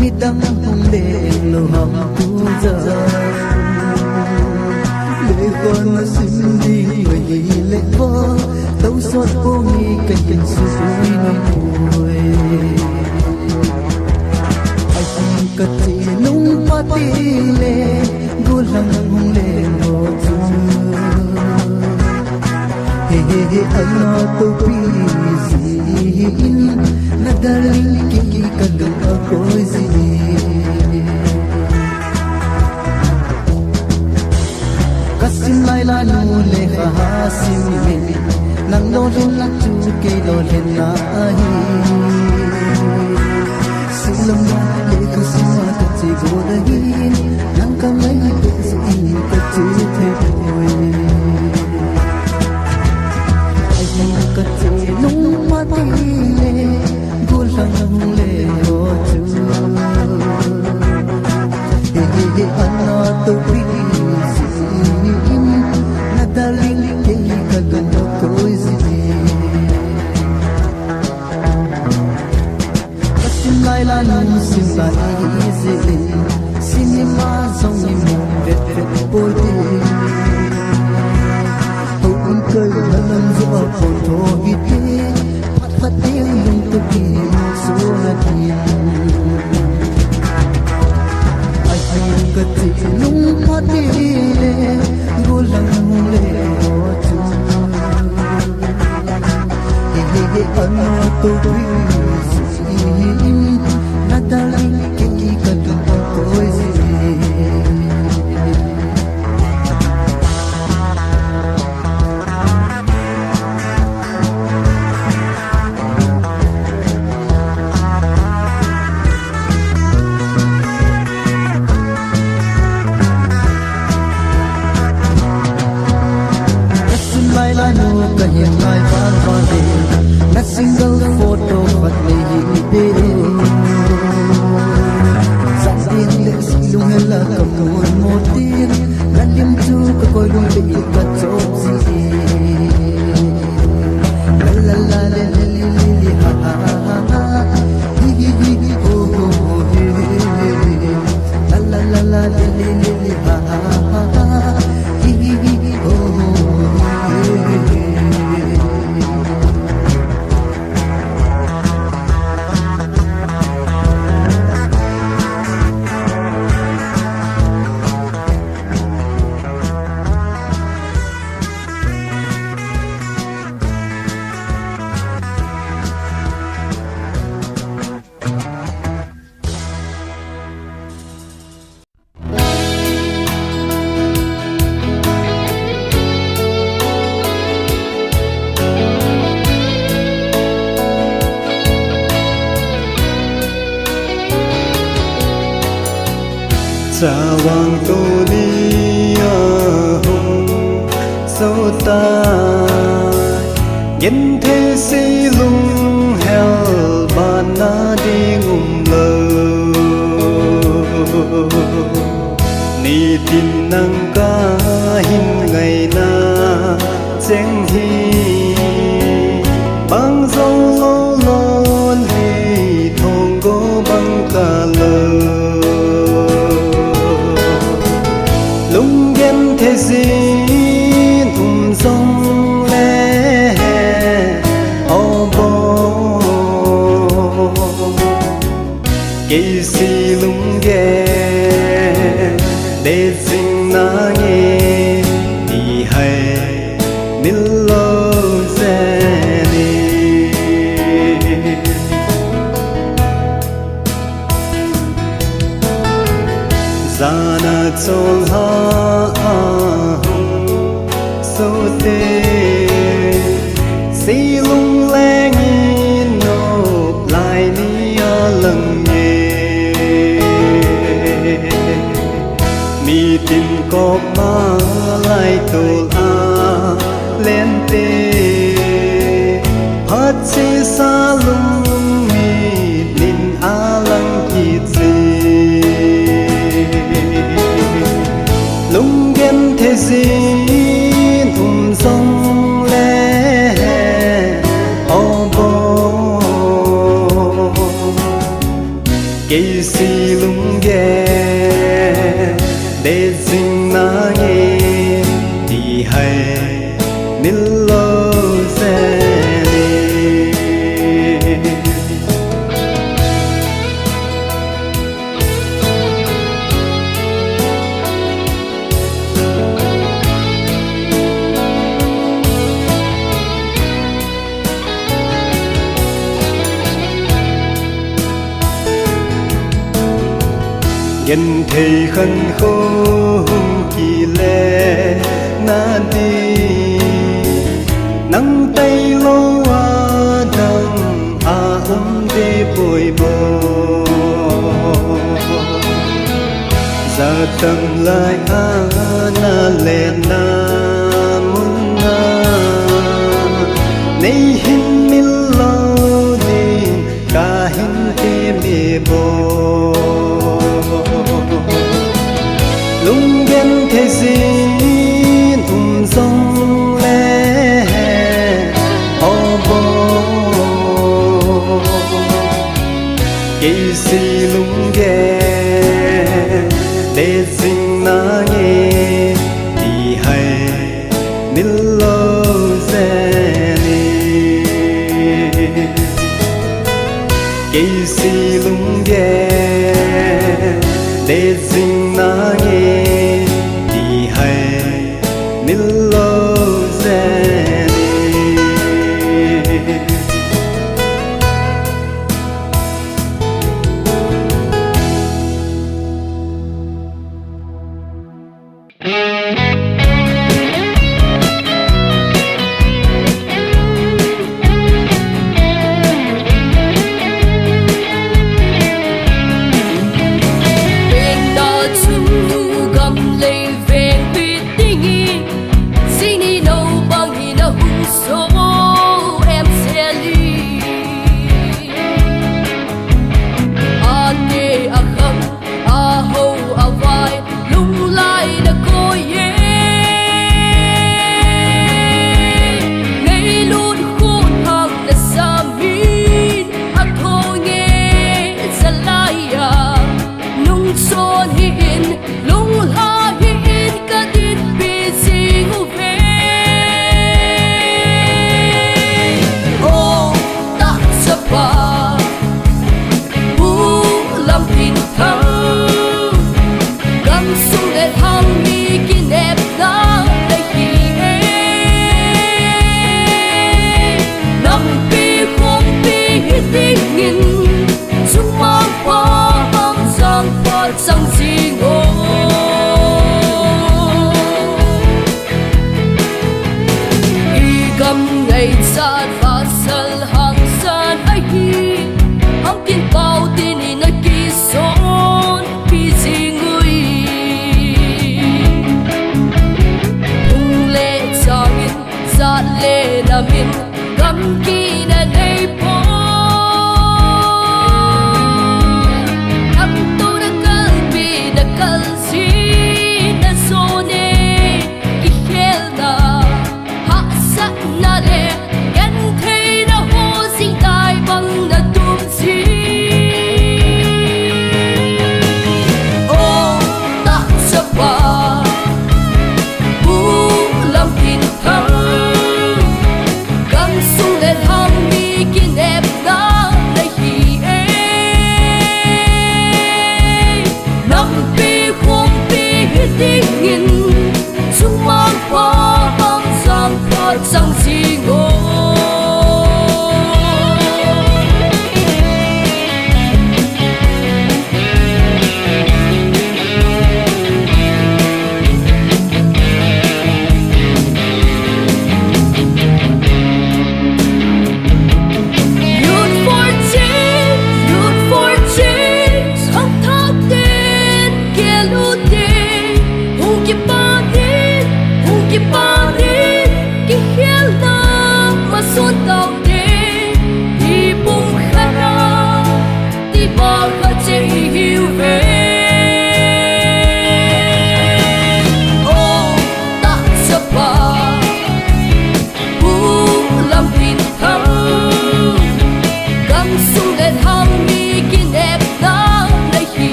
mi đắng hung để lô hồng tu giờ lệ con xin đi người lệ vỡ tấu xót vô nghi cảnh suy nuôi anh cất chỉ nung phát đi lệ gu lăng hung lệ ngô chu he anh nó tu pi zin na darling kiki kadang ako'y zin kasim laila nu le hasim me nang lo la chu ke lo le na hi silam na le kasim ta chi go da hi nang ka mai te sin ka chi the boy ka chi nung ma ti le gu lang le ho chu he anna tu pi sin na darling ke ka ganda koi zi kasim laila nu sim lai zi cinema song ni mo vet vet boy cây lần gió phồn thô hít phát phát tiếng lung tu kỳ số là tiền ai cất chỉ nung phát đi lệ gu lăng lệ ho chu he anh tu vi na darling kiki kadang ako'y zin hiện lại van van đi na single photo vật lấy đi dặn tiếng lệ lung hay là cầm nguồn một tiếng ngăn đêm chu có coi đôi bị cất chốt gì la la la la la la ha ha ha hi hi hi ho ho ho la la la la la la ha ha ha hi hi hi ho ho Sawang tulia hung sâu ta nhân thế si lung hell ban na đi ngum lơ ni tin nang ca hin ngày na cheng hi bang dâu lo lon hi thong go bang ca lơ thế xin sông lê ô bô kỳ si lung ghé để sinh na nghe đi hay nil lo xe đi ra na chol ha si lung leng in nộp lại ni lần nhé mi tin cọp ma lại tụt lên tê hết si xa lung mi linh lăng kịt gì lung ghen thế gì sông lê ô bô để dinh na nghe thì hay nín lo xe nhân thầy khăn khô kỳ lệ na đi nắng tay lô a đằng đi bồi bồ giờ tầng lại na lệ na muốn na nay hin min lo đi cả hin tê mê bồ lung gen thế gì sông lê ô bồ kỳ si lung gen để dinh na nghe thì hay nín lo xe kỳ si lung gen để dinh na nghe thì hay nín lo xe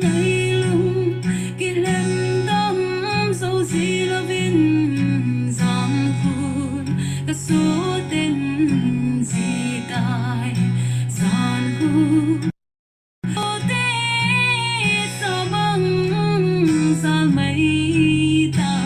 ngày lùng kỳ lên đắm dấu gì là vinh giang khôn cả số tên gì tai gian hú ô tê sa băng sa mây ta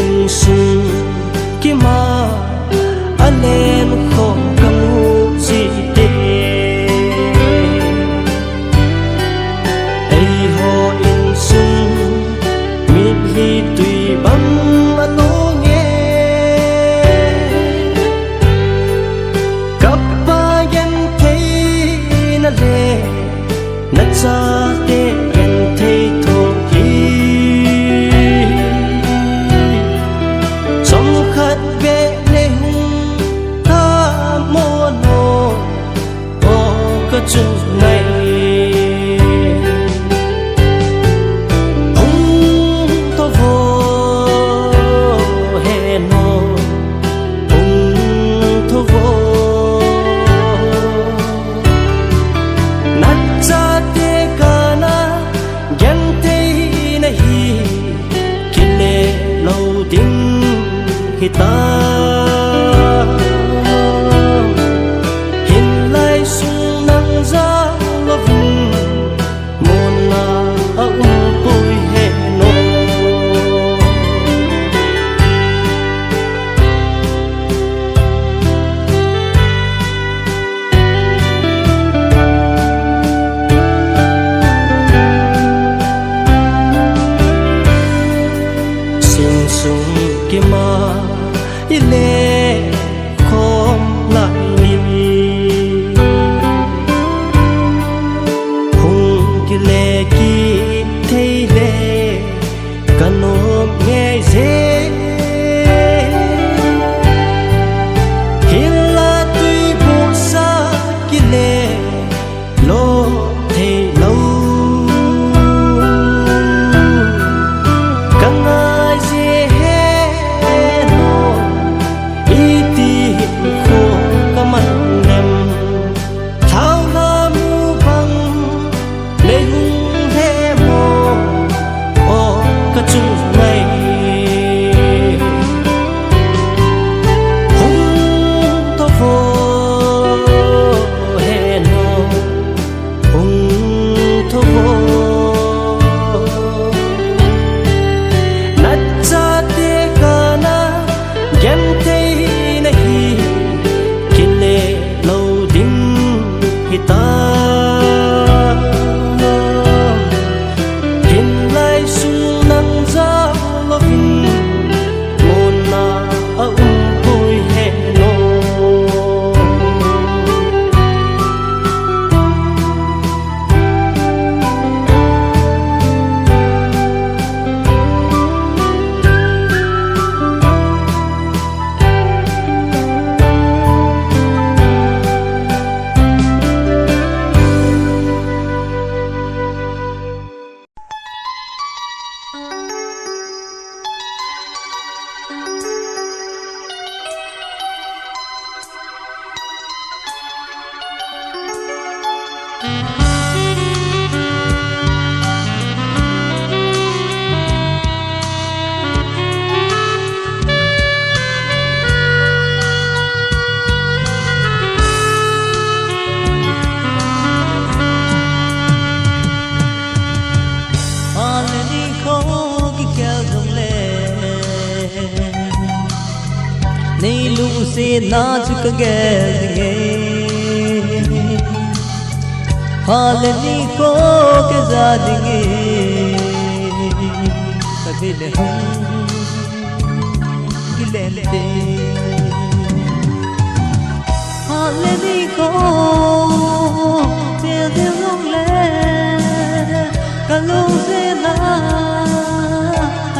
in sung kima alen kho kamu chi te ai ho in sung mit hi tui bam alo nge kappa yan thei na le na cha te yan thei tho hi chung ngày ông to vô hè nô ông to vô nát cha te kana gan te nahi kile lâu tin kita kima ile khom lại ni hung kile ki thei le kanom nghe dễ hila tui bo sa kile lo thei lâu na chu ka ge nge halani ko ke za nge sabile hum gilente halani ko te de long le kalau se na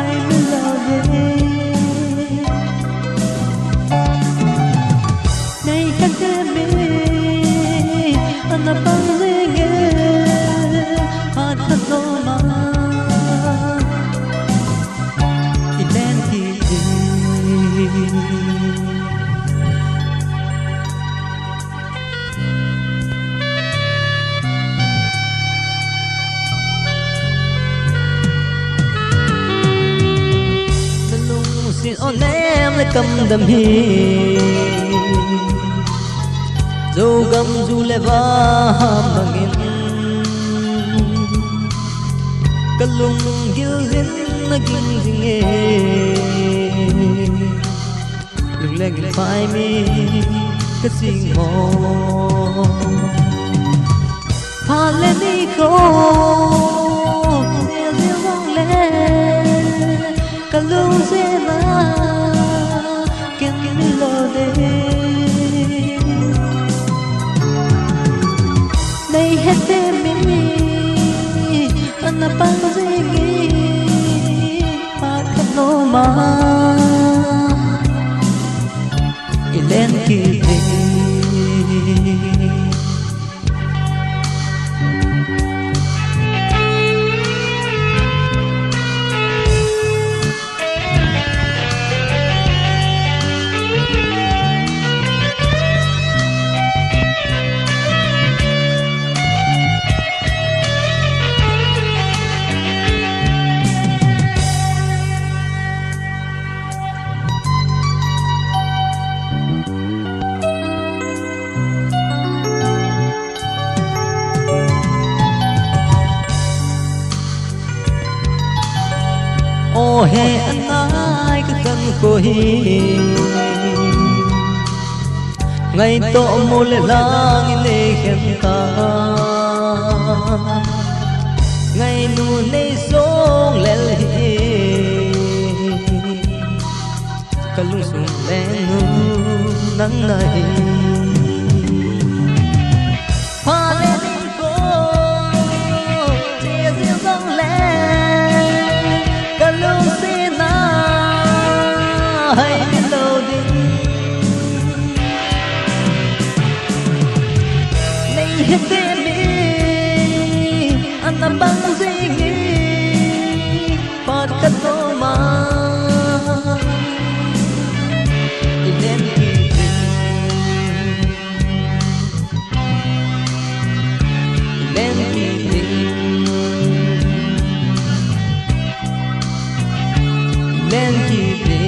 ai me love nei ka te me ana pang ge hat no ma identity on em lại cầm đầm hi dâu gầm du lệ va bằng in cất lung gil zin na ging zing e lung leng phai mi cất sing mo pha lên đi cô riêng riêng vang lên cất lung zin hete mi ana panzigi pakno ma ilen ki ô he anh ai cứ cần cô hi ngày tổ mô lệ lang lê khen ta ngày nụ nê sông lê lê cả lung sung lê nụ nắng này hoa lê đi cô chia riêng dòng lê kalau sena hai melodi nei hete mi ana bang zingi pat katoma identity Then keep it.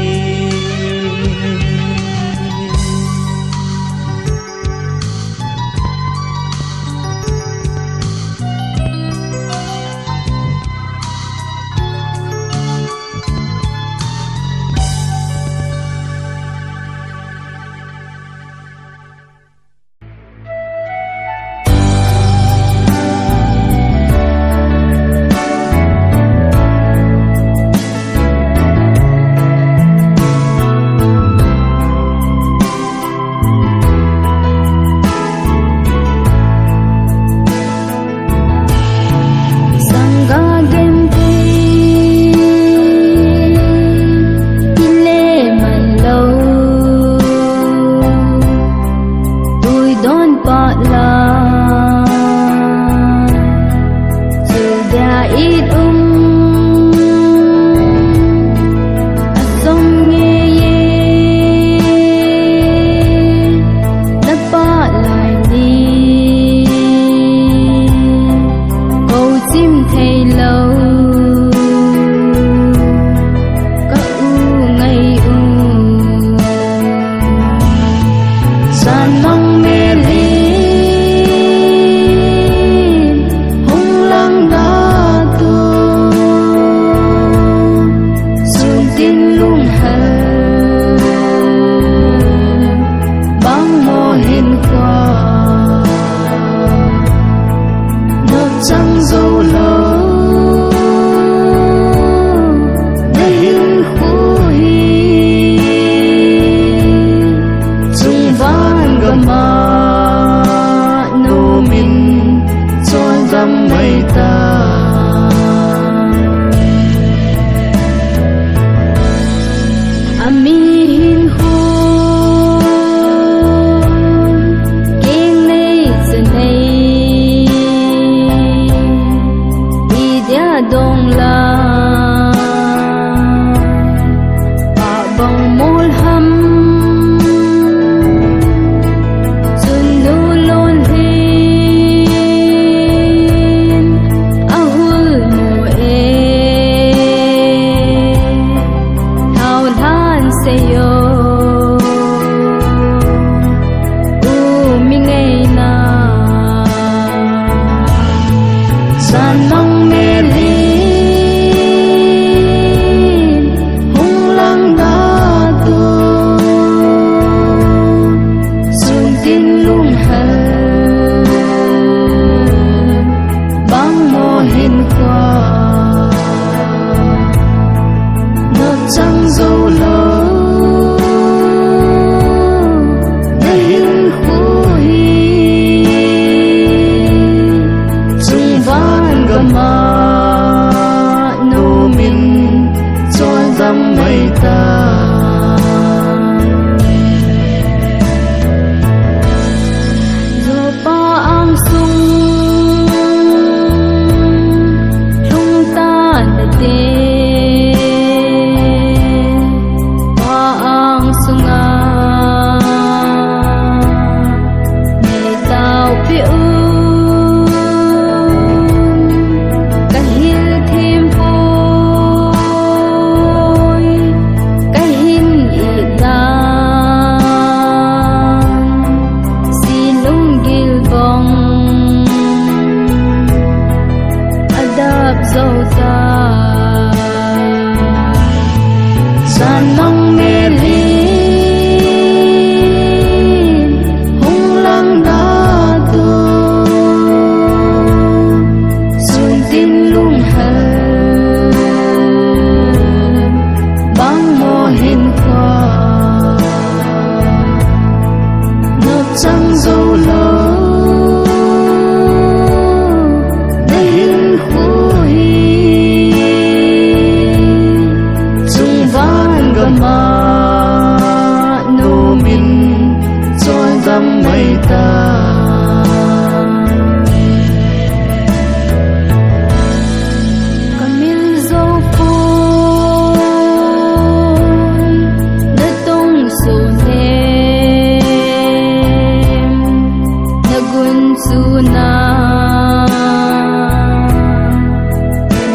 bun su na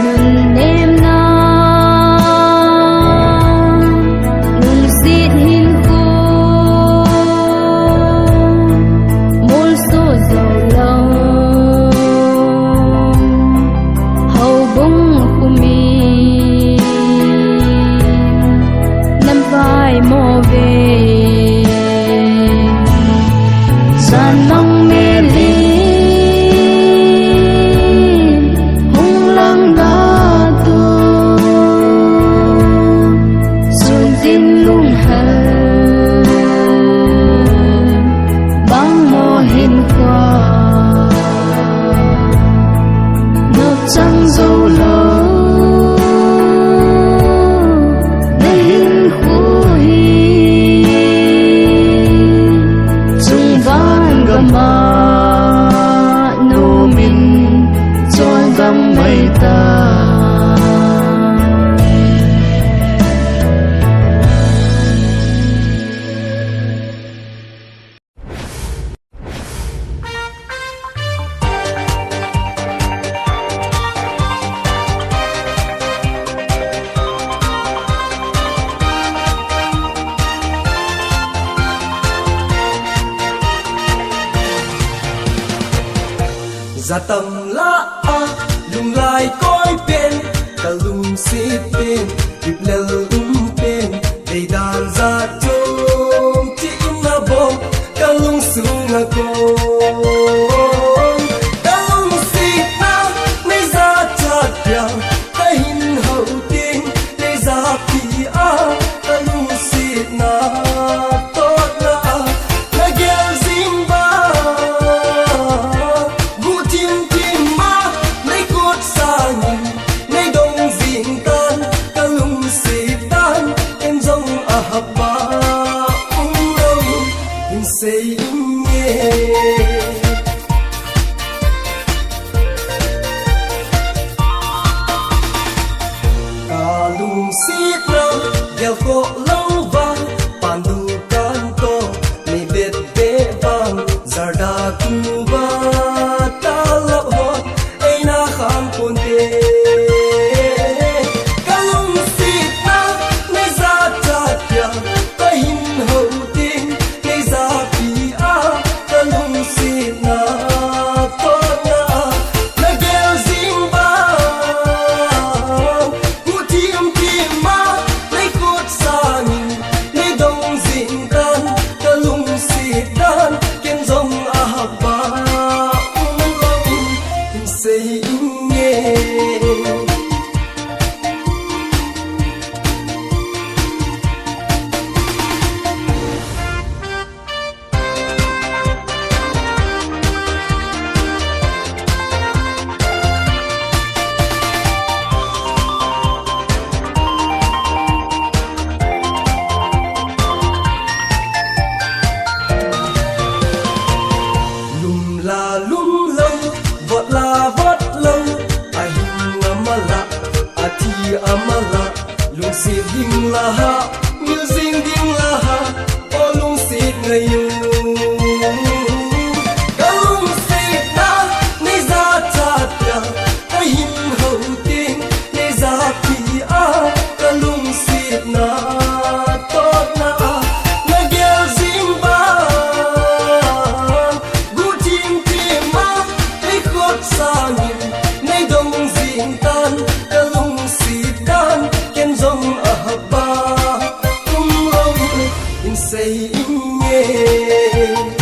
nun em na lung sit hin ku mul so zo lâu hầu bung khu mi năm vai mò về san mong mê linh hung lăng ba tu xuân tin lung hờ băng mò hin qua ngập trăng dâu lâu để hin khu hi chung van gama no min chol gam mai ta Za tâm la a lung lai koi pen ka lung si pen dip lel pen dei dan za chong ti na bom ka lung su na ko ka lung si na nei za chat ya ka hin hau ting nei za pi a ka lung si na to na na gel zimba say kalung sitra gel ko lova pandu kanto me bet be bang zarda kuba talab hot aina kham ponte kalung sitra me za tatya kahin ho amala lung sit ding la ha music ding la ha o lung sit ngayu kalung sit na nei za chat ya kahin ho ting nei za pi a kalung sit na to na na gel zimba gu tim tim ma ei khot sangin nei dong zing tan kalung dan ken zong ahaba tum lo in say in ye